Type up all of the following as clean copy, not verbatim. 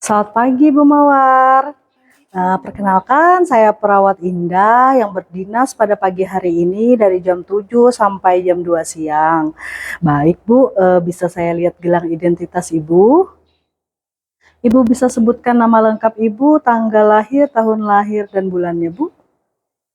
Selamat pagi, Bu Mawar. Perkenalkan, saya perawat Indah yang berdinas pada pagi hari ini dari jam 7 sampai jam 2 siang. Baik, Bu, bisa saya lihat gelang identitas Ibu? Ibu bisa sebutkan nama lengkap Ibu, tanggal lahir, tahun lahir, dan bulannya, Bu?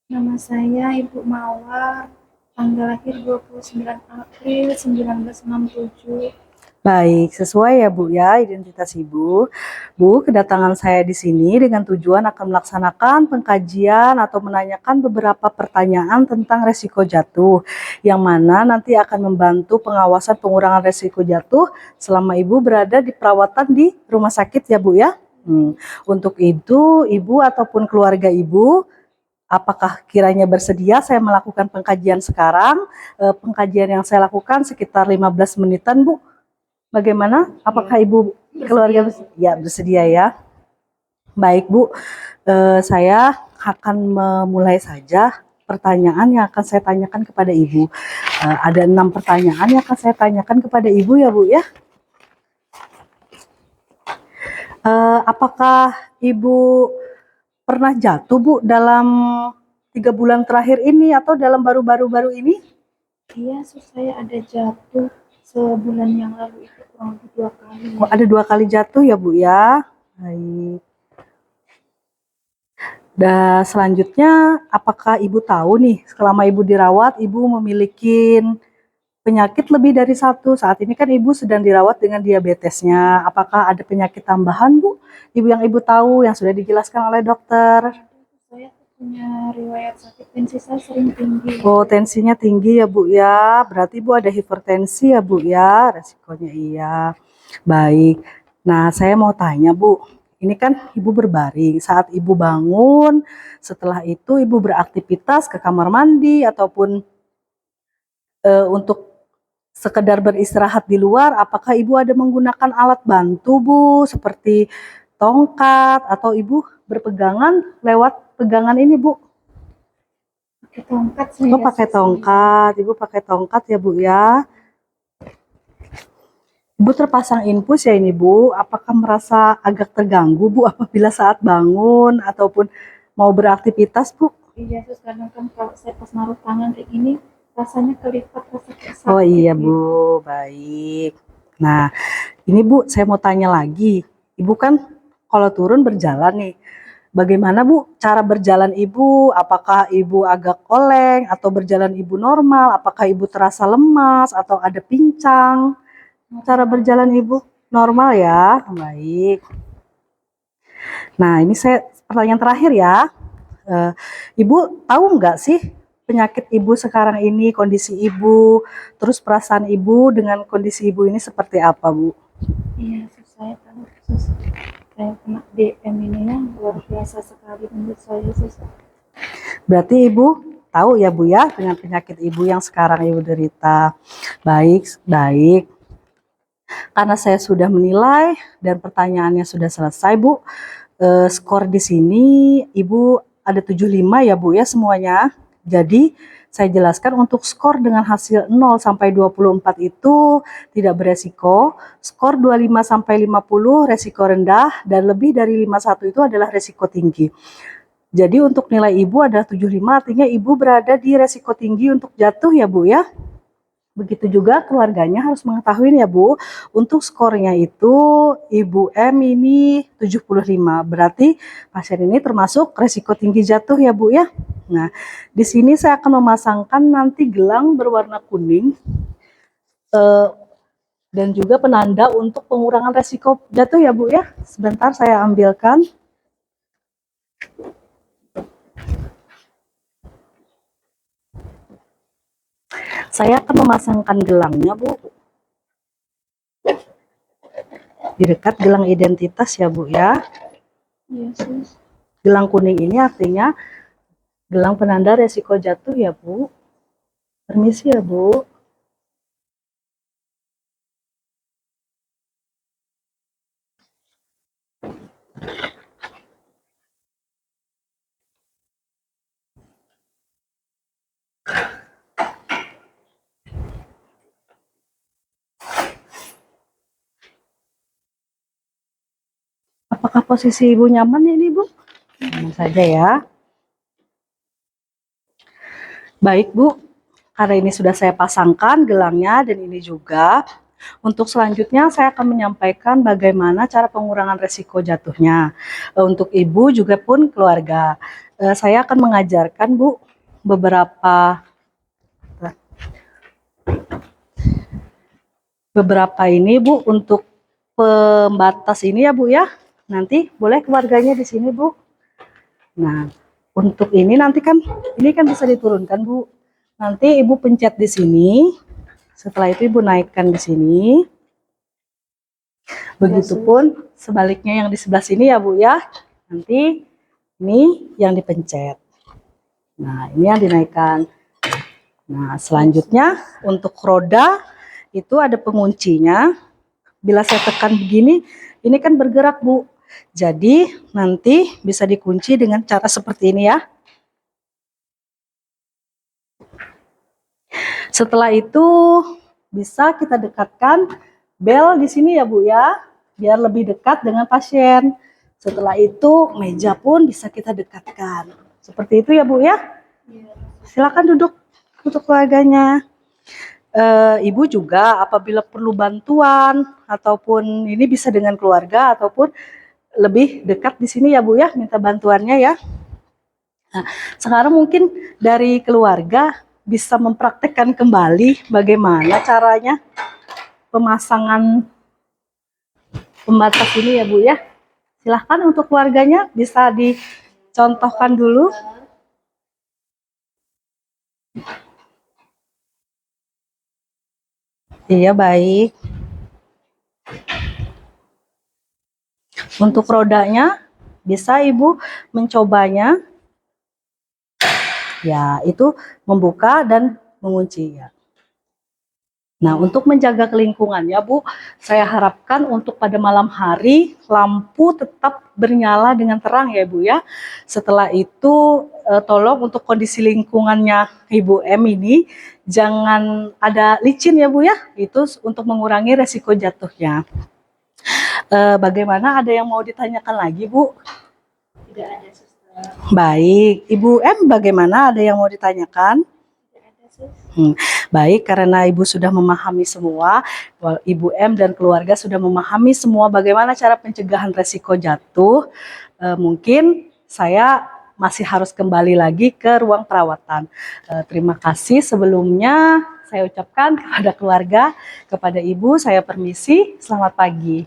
Nama saya Ibu Mawar, tanggal lahir 29 April 1967. Baik, sesuai ya Bu ya identitas Ibu. Bu, kedatangan saya di sini dengan tujuan akan melaksanakan pengkajian atau menanyakan beberapa pertanyaan tentang resiko jatuh, yang mana nanti akan membantu pengawasan pengurangan resiko jatuh selama Ibu berada di perawatan di rumah sakit ya Bu ya. Untuk itu, Ibu ataupun keluarga Ibu, apakah kiranya bersedia saya melakukan pengkajian sekarang? Pengkajian yang saya lakukan sekitar 15 menitan Bu. Bagaimana? Apakah Ibu keluarga bersedia ya? Baik Bu, saya akan memulai saja pertanyaan yang akan saya tanyakan kepada Ibu. Ada 6 pertanyaan yang akan saya tanyakan kepada Ibu ya Bu ya. Apakah Ibu pernah jatuh Bu dalam 3 bulan terakhir ini atau dalam baru-baru ini? Iya, saya ada jatuh sebulan yang lalu itu kurang lebih 2 kali. Oh, ada 2 kali jatuh ya Bu ya. Baik. Dan selanjutnya, apakah Ibu tahu nih, selama Ibu dirawat, Ibu memiliki penyakit lebih dari satu? Saat ini kan Ibu sedang dirawat dengan diabetesnya. Apakah ada penyakit tambahan, Bu? Yang Ibu tahu, yang sudah dijelaskan oleh dokter? Saya punya riwayat sakit tensi, saya sering tinggi. Oh, tensinya tinggi ya, Bu ya. Berarti Ibu ada hipertensi ya, Bu ya. Resikonya iya. Baik. Nah, saya mau tanya, Bu. Ini kan Ibu berbaring. Saat Ibu bangun, setelah itu Ibu beraktivitas ke kamar mandi ataupun untuk sekedar beristirahat di luar, apakah Ibu ada menggunakan alat bantu, Bu, seperti tongkat atau Ibu berpegangan lewat pegangan ini, Bu? Pakai tongkat saya. Oh, pakai tongkat. Ibu pakai tongkat ya, Bu ya. Ibu terpasang infus ya ini, Bu. Apakah merasa agak terganggu, Bu, apabila saat bangun ataupun mau beraktivitas, Bu? Iya, terus kadang kan kalau saya pas naruh tangan kayak gini, rasanya kelipat, rasa sakit. Oh iya, Bu. Baik. Nah, ini Bu, saya mau tanya lagi. Ibu kan kalau turun berjalan nih. Bagaimana Bu cara berjalan Ibu? Apakah Ibu agak oleng atau berjalan Ibu normal? Apakah Ibu terasa lemas atau ada pincang? Cara berjalan Ibu normal ya? Baik. Nah, ini saya pertanyaan terakhir ya. Ibu tahu nggak sih penyakit Ibu sekarang ini, kondisi Ibu, terus perasaan Ibu dengan kondisi Ibu ini seperti apa, Bu? Iya, saya tahu. Saya kena DM ini ya, luar biasa sekali menurut saya. Berarti Ibu tahu ya Bu ya dengan penyakit Ibu yang sekarang Ibu derita. Baik, baik. Karena saya sudah menilai dan pertanyaannya sudah selesai Bu, skor di sini Ibu ada 75 ya Bu ya semuanya. Jadi saya jelaskan untuk skor dengan hasil 0 sampai 24 itu tidak beresiko, skor 25 sampai 50 resiko rendah, dan lebih dari 51 itu adalah resiko tinggi. Jadi untuk nilai Ibu adalah 75, artinya Ibu berada di resiko tinggi untuk jatuh ya Bu ya. Begitu juga keluarganya harus mengetahui ya Bu, untuk skornya itu Ibu M ini 75, berarti pasien ini termasuk resiko tinggi jatuh ya Bu ya. Nah, di sini saya akan memasangkan nanti gelang berwarna kuning dan juga penanda untuk pengurangan resiko jatuh ya Bu ya. Sebentar saya ambilkan. Saya akan memasangkan gelangnya Bu. Di dekat gelang identitas ya Bu ya. Yes. Gelang kuning ini artinya gelang penanda resiko jatuh ya Bu. Permisi ya Bu. Apakah posisi Ibu nyaman ini, Bu? Nyaman saja ya. Baik, Bu. Karena ini sudah saya pasangkan gelangnya dan ini juga. Untuk selanjutnya saya akan menyampaikan bagaimana cara pengurangan resiko jatuhnya. Untuk Ibu juga pun keluarga. Saya akan mengajarkan, Bu, beberapa ini, Bu, untuk pembatas ini ya, Bu ya. Nanti boleh keluarganya di sini, Bu. Nah, untuk ini nanti kan ini kan bisa diturunkan, Bu. Nanti Ibu pencet di sini. Setelah itu Ibu naikkan di sini. Begitupun sebaliknya yang di sebelah sini ya, Bu ya. Nanti ini yang dipencet. Nah, ini yang dinaikkan. Nah, selanjutnya untuk roda itu ada penguncinya. Bila saya tekan begini, ini kan bergerak, Bu. Jadi nanti bisa dikunci dengan cara seperti ini ya. Setelah itu bisa kita dekatkan bel di sini ya, Bu ya, biar lebih dekat dengan pasien. Setelah itu meja pun bisa kita dekatkan. Seperti itu ya, Bu ya. Silakan duduk untuk keluarganya. Ibu juga apabila perlu bantuan ataupun ini bisa dengan keluarga ataupun lebih dekat di sini ya, Bu ya, minta bantuannya ya. Nah, sekarang mungkin dari keluarga bisa mempraktekkan kembali bagaimana caranya pemasangan pembatas ini ya, Bu ya. Silahkan untuk keluarganya bisa dicontohkan dulu. Iya, baik. Untuk rodanya bisa Ibu mencobanya. Ya, itu membuka dan mengunci ya. Nah, untuk menjaga kelingkungannya, Bu, saya harapkan untuk pada malam hari lampu tetap bernyala dengan terang ya, Bu ya. Setelah itu tolong untuk kondisi lingkungannya Ibu M ini jangan ada licin ya, Bu ya. Itu untuk mengurangi resiko jatuhnya. Bagaimana, ada yang mau ditanyakan lagi, Bu? Tidak ada, Suster. Baik, Ibu M bagaimana, ada yang mau ditanyakan? Baik, karena Ibu sudah memahami semua, Ibu M dan keluarga sudah memahami semua bagaimana cara pencegahan resiko jatuh, mungkin saya masih harus kembali lagi ke ruang perawatan. Terima kasih sebelumnya saya ucapkan kepada keluarga, kepada Ibu, saya permisi, selamat pagi.